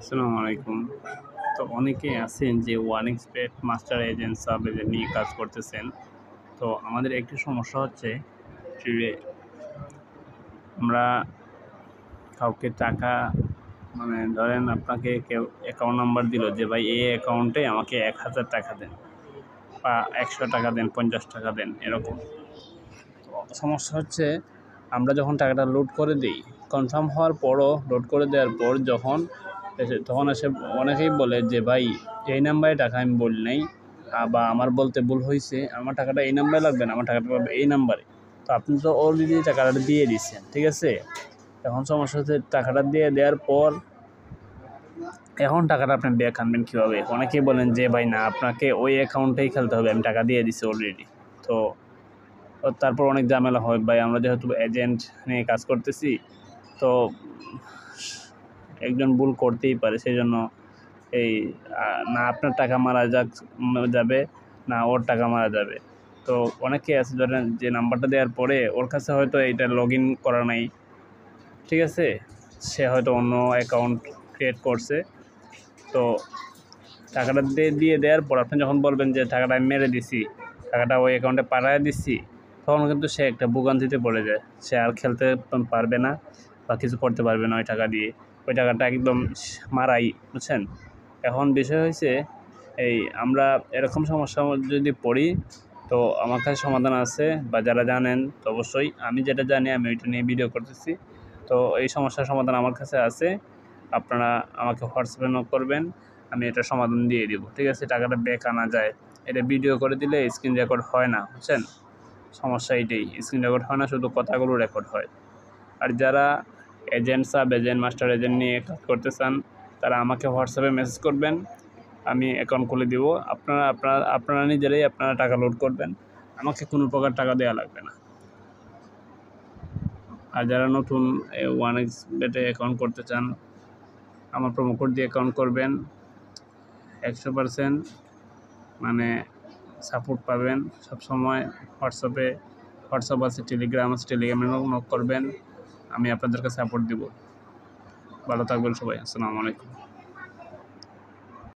আসসালামু আলাইকুম। তো অনেকেই আছেন যে ওয়ানএক্সপেট মাস্টার এজেন্ট, সাব এজেন্ট নিয়ে কাজ করতেছেন। তো আমাদের একটি সমস্যা হচ্ছে যে আমরা কাউকে টাকা ধরেন আপনাকে কেউ অ্যাকাউন্ট নাম্বার দিল যে ভাই এই অ্যাকাউন্টে আমাকে ১,০০০ টাকা দেন বা ১০০ টাকা দেন, ৫০ টাকা দেন এরকম। তো সমস্যা হচ্ছে আমরা যখন টাকাটা লোড করে দিই, কনফার্ম হওয়ার পরও লোড করে দেওয়ার পর তখন এসে অনেকেই বলে যে ভাই এই নাম্বারে টাকা আমি বলি নাই, বা আমার বলতে ভুল হয়েছে, আমার টাকাটা এই নাম্বারে লাগবে না, আমার টাকাটা লাগবে এই নাম্বারে। তো আপনি তো অলরেডি টাকাটা দিয়ে দিচ্ছেন, ঠিক আছে। এখন সমস্যা হচ্ছে টাকাটা দিয়ে দেওয়ার পর এখন টাকাটা আপনি ব্যাক আনবেন কীভাবে? অনেকেই বলেন যে ভাই না, আপনাকে ওই অ্যাকাউন্টেই খেলতে হবে, আমি টাকা দিয়ে দিচ্ছি অলরেডি। তো তারপর অনেক ঝামেলা হয় ভাই, আমরা যেহেতু এজেন্ট নিয়ে কাজ করতেছি, তো একজন ভুল করতেই পারে, সেই জন্য এই না আপনার টাকা যাবে, না ওর টাকা মারা যাবে। তো অনেকে আছে ধরেন যে নাম্বারটা দেওয়ার পরে ওর কাছে হয়তো এইটা লগ ইন করা নাই, ঠিক আছে, সে হয়তো অন্য অ্যাকাউন্ট ক্রিয়েট করছে। তো টাকাটা দিয়ে দেওয়ার পর আপনি যখন বলবেন যে টাকাটা আমি মেরে দিছি, টাকাটা ওই অ্যাকাউন্টে পাঠিয়ে দিচ্ছি, তখন কিন্তু সে একটা ভোগান্তিতে পড়ে যায়। সে আর খেলতে পারবে না বা কিছু করতে পারবে না ওই টাকা দিয়ে। ওই টাকাটা একদম মারাই, বুঝছেন। এখন বিষয় হয়েছে আমরা এরকম সমস্যা যদি পড়ি, তো আমার কাছে সমাধান আছে, বা যারা জানেন তো অবশ্যই, আমি যেটা জানি আমি ওইটা নিয়ে ভিডিও করতেছি। তো এই সমস্যার সমাধান আমার কাছে আছে, আপনারা আমাকে হোয়াটসঅ্যাপে নক করবেন, আমি এটা সমাধান দিয়ে দিব, ঠিক আছে। টাকাটা ব্যাক আনা যায়, এটা ভিডিও করে দিলে স্ক্রিন রেকর্ড হয় না, বুঝছেন। সমস্যা এইটাই, স্ক্রিন রেকর্ড হয় না, শুধু কথাগুলো রেকর্ড হয়। আর যারা agent, sub agent, master agent নিয়ে কাজ করতে চান, তারা আমাকে হোয়াটসঅ্যাপে মেসেজ করবেন, আমি অ্যাকাউন্ট খুলে দিব। আপনারা নিজেরাই টাকা লোড করবেন, আমাকে কোনো প্রকার টাকা দেওয়া লাগবে না। আর যারা নতুন ওয়ানএক্সবেটে অ্যাকাউন্ট করতে চান, আমার প্রোমো কোড দিয়ে অ্যাকাউন্ট করবেন, 100% সাপোর্ট পাবেন সবসময়। হোয়াটসঅ্যাপ আছে, টেলিগ্রাম আছে, টেলিগ্রামে নক করবেন, আমি আপনাদেরকে সাপোর্ট দিব। ভালো থাকবেন সবাই। আসসালামু আলাইকুম।